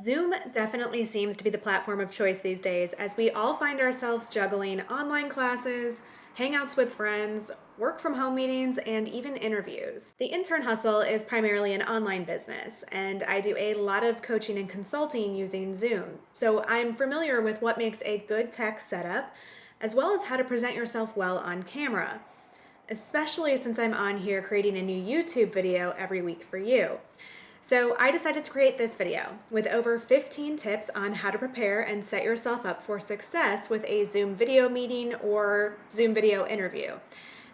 Zoom definitely seems to be the platform of choice these days as we all find ourselves juggling online classes, hangouts with friends, work from home meetings, and even interviews. The Intern Hustle is primarily an online business, and I do a lot of coaching and consulting using Zoom. So I'm familiar with what makes a good tech setup, as well as how to present yourself well on camera, especially since I'm on here creating a new YouTube video every week for you. So I decided to create this video with over 15 tips on how to prepare and set yourself up for success with a Zoom video meeting or Zoom video interview.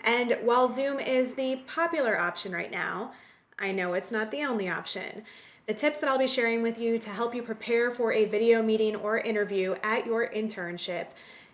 And while Zoom is the popular option right now, I know it's not the only option. The tips that I'll be sharing with you to help you prepare for a video meeting or interview at your internship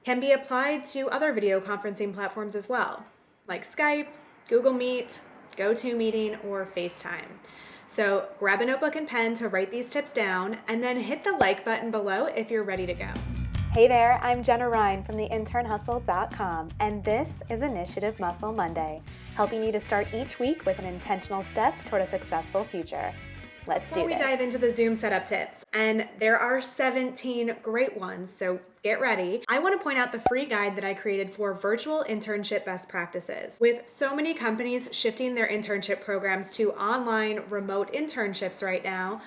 can be applied to other video conferencing platforms as well, like Skype, Google Meet, GoToMeeting, or FaceTime. So grab a notebook and pen to write these tips down, and then hit the like button below if you're ready to go. Hey there, I'm Jenna Ryan from theinternhustle.com, and this is Initiative Muscle Monday, helping you to start each week with an intentional step toward a successful future. Let's do this. Before we dive into the Zoom setup tips, and there are 17 great ones, so get ready. I want to point out the free guide that I created for virtual internship best practices. With so many companies shifting their internship programs to online remote internships right now,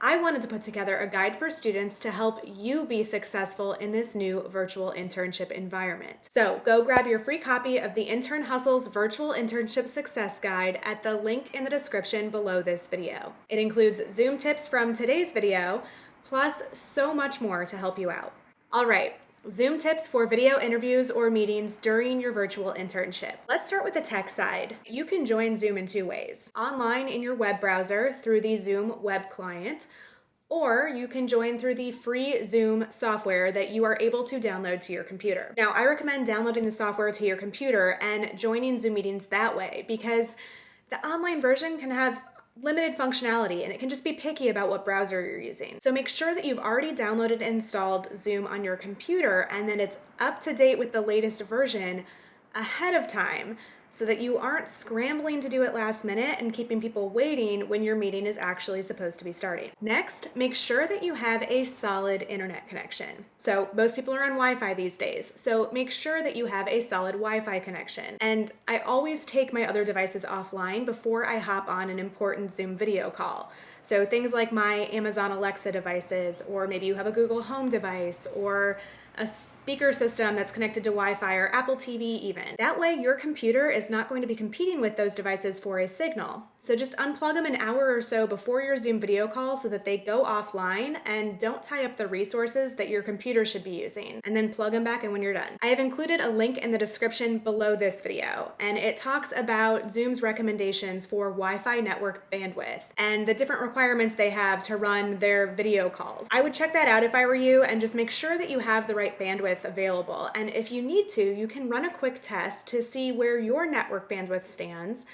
I wanted to put together a guide for students to help you be successful in this new virtual internship environment. So go grab your free copy of the Intern Hustle's Virtual Internship Success Guide at the link in the description below this video. It includes Zoom tips from today's video, plus so much more to help you out. All right, Zoom tips for video interviews or meetings during your virtual internship. Let's start with the tech side. You can join Zoom in two ways: online in your web browser through the Zoom web client, or you can join through the free Zoom software that you are able to download to your computer. Now, I recommend downloading the software to your computer and joining Zoom meetings that way because the online version can have limited functionality and it can just be picky about what browser you're using. So make sure that you've already downloaded and installed Zoom on your computer and then it's up to date with the latest version ahead of time so that you aren't scrambling to do it last minute and keeping people waiting when your meeting is actually supposed to be starting. Next, make sure that you have a solid internet connection. So most people are on Wi-Fi these days, so make sure that you have a solid Wi-Fi connection. And I always take my other devices offline before I hop on an important Zoom video call. So things like my Amazon Alexa devices, or maybe you have a Google Home device, or a speaker system that's connected to Wi-Fi or Apple TV even. That way your computer is not going to be competing with those devices for a signal. So just unplug them an hour or so before your Zoom video call so that they go offline and don't tie up the resources that your computer should be using, and then plug them back in when you're done. I have included a link in the description below this video, and it talks about Zoom's recommendations for Wi-Fi network bandwidth and the different requirements they have to run their video calls. I would check that out if I were you and just make sure that you have the right bandwidth available. And if you need to, you can run a quick test to see where your network bandwidth stands.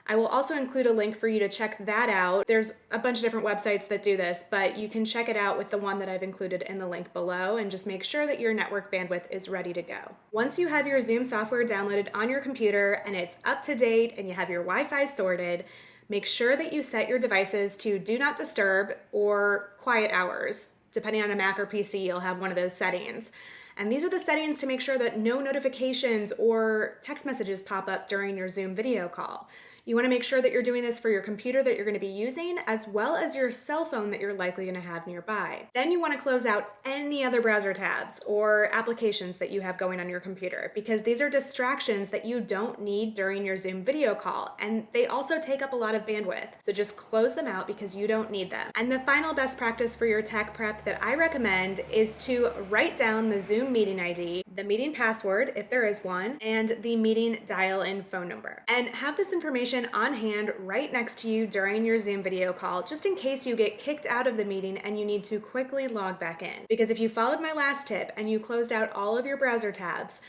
I will also include a link for you to check that out. There's a bunch of different websites that do this, but you can check it out with the one that I've included in the link below and just make sure that your network bandwidth is ready to go. Once you have your Zoom software downloaded on your computer and it's up to date and you have your Wi-Fi sorted, make sure that you set your devices to Do Not Disturb or Quiet Hours. Depending on a Mac or PC, you'll have one of those settings. And these are the settings to make sure that no notifications or text messages pop up during your Zoom video call. You want to make sure that you're doing this for your computer that you're going to be using, as well as your cell phone that you're likely going to have nearby. Then you want to close out any other browser tabs or applications that you have going on your computer, because these are distractions that you don't need during your Zoom video call, and they also take up a lot of bandwidth. So just close them out because you don't need them. And the final best practice for your tech prep that I recommend is to write down the Zoom meeting ID, the meeting password, if there is one, and the meeting dial-in phone number. And have this information on hand right next to you during your Zoom video call, just in case you get kicked out of the meeting and you need to quickly log back in. Because if you followed my last tip and you closed out all of your browser tabs,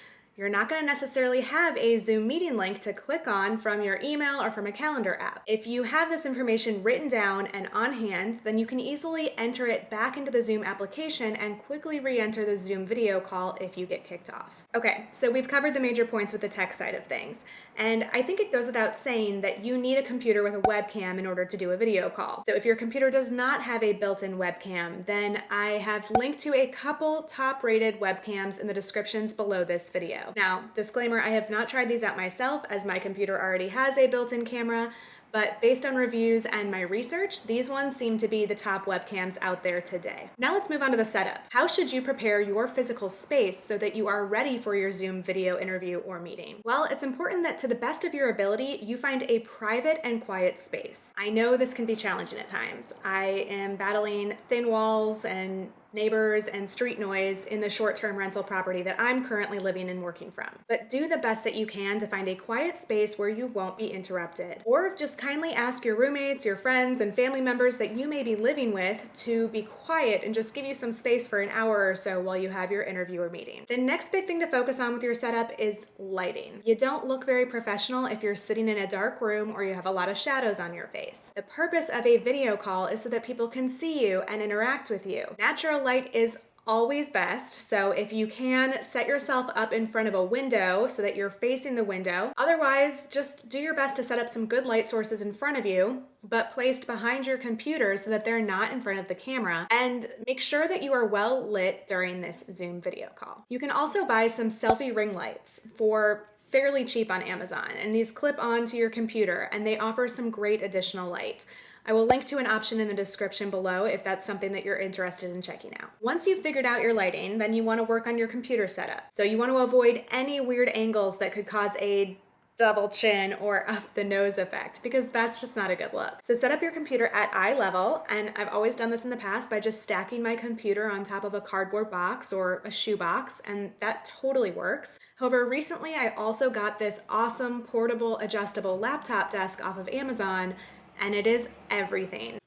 You're not going to necessarily have a Zoom meeting link to click on from your email or from a calendar app. If you have this information written down and on hand, then you can easily enter it back into the Zoom application and quickly re-enter the Zoom video call if you get kicked off. Okay, so we've covered the major points with the tech side of things. And I think it goes without saying that you need a computer with a webcam in order to do a video call. So if your computer does not have a built-in webcam, then I have linked to a couple top-rated webcams in the descriptions below this video. Now, disclaimer, I have not tried these out myself as my computer already has a built-in camera, but based on reviews and my research, these ones seem to be the top webcams out there today. Now let's move on to the setup. How should you prepare your physical space so that you are ready for your Zoom video interview or meeting? Well, it's important that to the best of your ability, you find a private and quiet space. I know this can be challenging at times. I am battling thin walls and neighbors and street noise in the short-term rental property that I'm currently living and working from. But do the best that you can to find a quiet space where you won't be interrupted. Or just kindly ask your roommates, your friends, and family members that you may be living with to be quiet and just give you some space for an hour or so while you have your interview or meeting. The next big thing to focus on with your setup is lighting. You don't look very professional if you're sitting in a dark room or you have a lot of shadows on your face. The purpose of a video call is so that people can see you and interact with you. Natural light is always best, so if you can, set yourself up in front of a window so that you're facing the window. Otherwise, just do your best to set up some good light sources in front of you, but placed behind your computer so that they're not in front of the camera, and make sure that you are well lit during this Zoom video call. You can also buy some selfie ring lights for fairly cheap on Amazon, and these clip onto your computer and they offer some great additional light. I will link to an option in the description below if that's something that you're interested in checking out. Once you've figured out your lighting, then you want to work on your computer setup. So you want to avoid any weird angles that could cause a double chin or up the nose effect, because that's just not a good look. So set up your computer at eye level, and I've always done this in the past by just stacking my computer on top of a cardboard box or a shoe box, and that totally works. However, recently I also got this awesome portable adjustable laptop desk off of Amazon, and it is everything.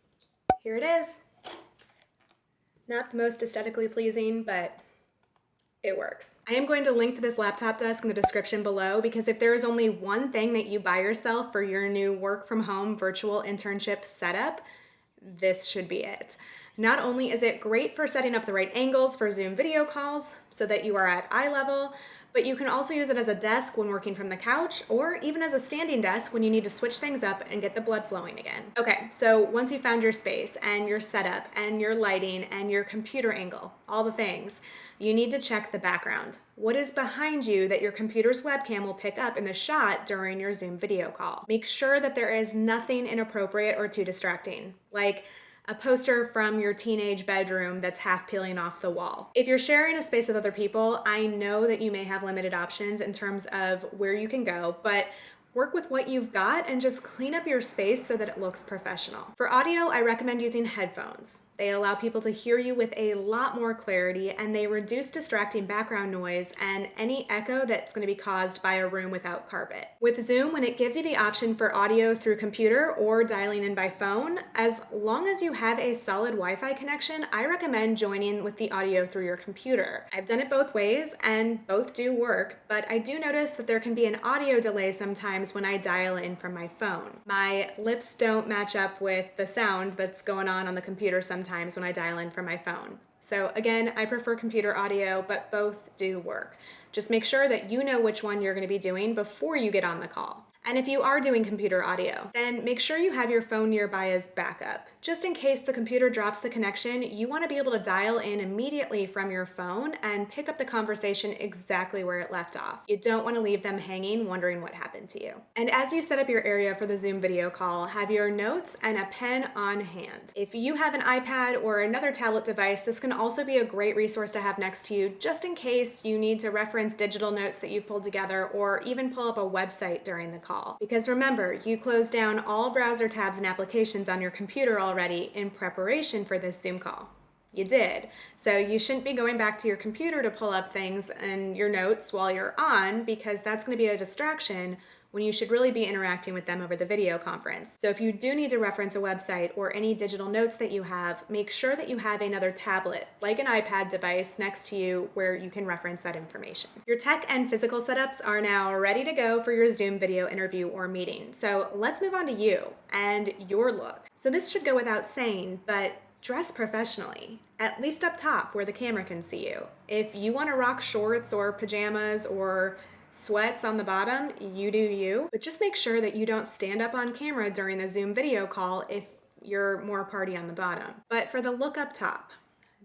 Here it is. Not the most aesthetically pleasing, but it works. I am going to link to this laptop desk in the description below, because if there is only one thing that you buy yourself for your new work from home virtual internship setup, this should be it. Not only is it great for setting up the right angles for Zoom video calls so that you are at eye level, but you can also use it as a desk when working from the couch, or even as a standing desk when you need to switch things up and get the blood flowing again. Okay, so once you found your space and your setup and your lighting and your computer angle, all the things, you need to check the background. What is behind you that your computer's webcam will pick up in the shot during your Zoom video call? Make sure that there is nothing inappropriate or too distracting, like a poster from your teenage bedroom that's half peeling off the wall. If you're sharing a space with other people, I know that you may have limited options in terms of where you can go, but work with what you've got and just clean up your space so that it looks professional. For audio, I recommend using headphones. They allow people to hear you with a lot more clarity, and they reduce distracting background noise and any echo that's going to be caused by a room without carpet. With Zoom, when it gives you the option for audio through computer or dialing in by phone, as long as you have a solid Wi-Fi connection, I recommend joining with the audio through your computer. I've done it both ways and both do work, but I do notice that there can be an audio delay sometimes when I dial in from my phone. My lips don't match up with the sound that's going on the computer sometimes when I dial in from my phone. So again, I prefer computer audio, but both do work. Just make sure that you know which one you're going to be doing before you get on the call. And if you are doing computer audio, then make sure you have your phone nearby as backup. Just in case the computer drops the connection, you want to be able to dial in immediately from your phone and pick up the conversation exactly where it left off. You don't want to leave them hanging wondering what happened to you. And as you set up your area for the Zoom video call, have your notes and a pen on hand. If you have an iPad or another tablet device, this can also be a great resource to have next to you, just in case you need to reference digital notes that you've pulled together or even pull up a website during the call. Because remember, you closed down all browser tabs and applications on your computer already in preparation for this Zoom call. You did. So you shouldn't be going back to your computer to pull up things and your notes while you're on, because that's going to be a distraction when you should really be interacting with them over the video conference. So if you do need to reference a website or any digital notes that you have, make sure that you have another tablet, like an iPad device, next to you where you can reference that information. Your tech and physical setups are now ready to go for your Zoom video interview or meeting. So let's move on to you and your look. So this should go without saying, but dress professionally, at least up top where the camera can see you. If you want to rock shorts or pajamas or sweats on the bottom, you do you, but just make sure that you don't stand up on camera during the Zoom video call if you're more party on the bottom. But for the look up top,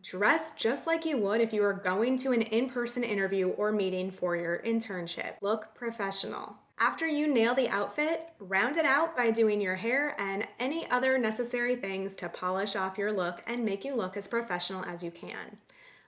dress just like you would if you were going to an in-person interview or meeting for your internship. Look professional. After you nail the outfit, round it out by doing your hair and any other necessary things to polish off your look and make you look as professional as you can,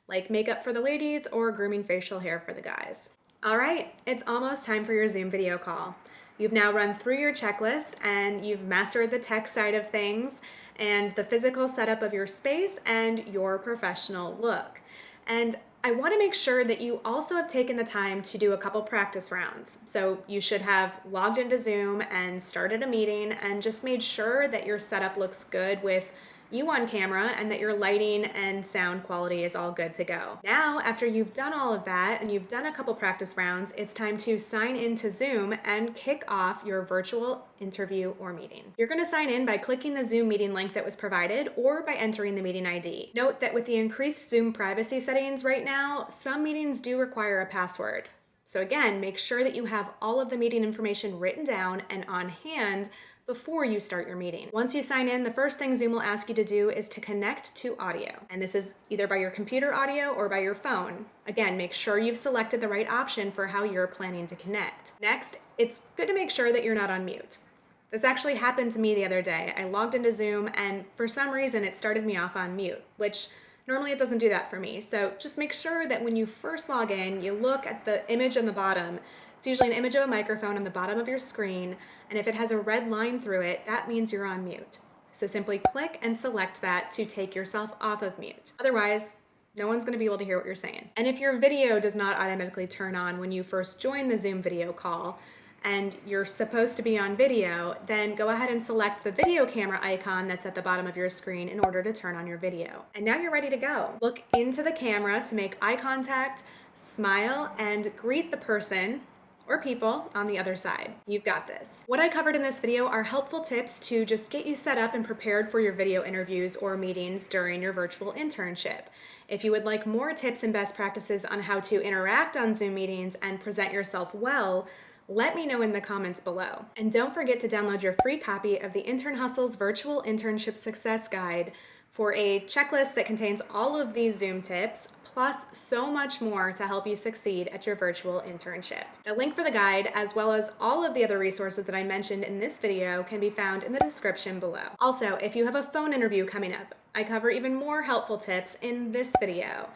like makeup for the ladies or grooming facial hair for the guys. All right, it's almost time for your Zoom video call. You've now run through your checklist and you've mastered the tech side of things and the physical setup of your space and your professional look. And I want to make sure that you also have taken the time to do a couple practice rounds. So you should have logged into Zoom and started a meeting and just made sure that your setup looks good with you on camera and that your lighting and sound quality is all good to go. Now, after you've done all of that and you've done a couple practice rounds, it's time to sign into Zoom and kick off your virtual interview or meeting. You're going to sign in by clicking the Zoom meeting link that was provided or by entering the meeting ID. Note that with the increased Zoom privacy settings right now, some meetings do require a password. So again, make sure that you have all of the meeting information written down and on hand before you start your meeting. Once you sign in, the first thing Zoom will ask you to do is to connect to audio. And this is either by your computer audio or by your phone. Again, make sure you've selected the right option for how you're planning to connect. Next, it's good to make sure that you're not on mute. This actually happened to me the other day. I logged into Zoom and for some reason it started me off on mute, which normally it doesn't do that for me. So just make sure that when you first log in, you look at the image on the bottom. It's usually an image of a microphone on the bottom of your screen, and if it has a red line through it, that means you're on mute. So simply click and select that to take yourself off of mute. Otherwise, no one's going to be able to hear what you're saying. And if your video does not automatically turn on when you first join the Zoom video call, and you're supposed to be on video, then go ahead and select the video camera icon that's at the bottom of your screen in order to turn on your video. And now you're ready to go. Look into the camera to make eye contact, smile, and greet the person or people on the other side. You've got this. What I covered in this video are helpful tips to just get you set up and prepared for your video interviews or meetings during your virtual internship. If you would like more tips and best practices on how to interact on Zoom meetings and present yourself well, let me know in the comments below. And don't forget to download your free copy of the Intern Hustle's Virtual Internship Success Guide for a checklist that contains all of these Zoom tips, plus so much more to help you succeed at your virtual internship. The link for the guide, as well as all of the other resources that I mentioned in this video, can be found in the description below. Also, if you have a phone interview coming up, I cover even more helpful tips in this video.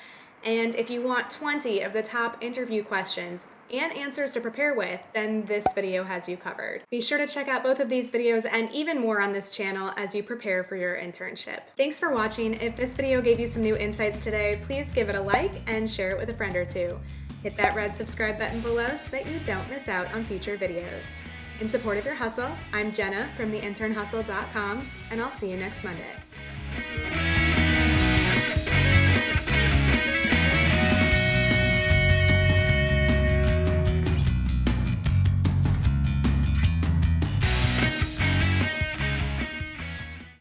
And if you want 20 of the top interview questions and answers to prepare with, then this video has you covered. Be sure to check out both of these videos and even more on this channel as you prepare for your internship. Thanks for watching. If this video gave you some new insights today, please give it a like and share it with a friend or two. Hit that red subscribe button below so that you don't miss out on future videos. In support of your hustle, I'm Jenna from theinternhustle.com, and I'll see you next Monday.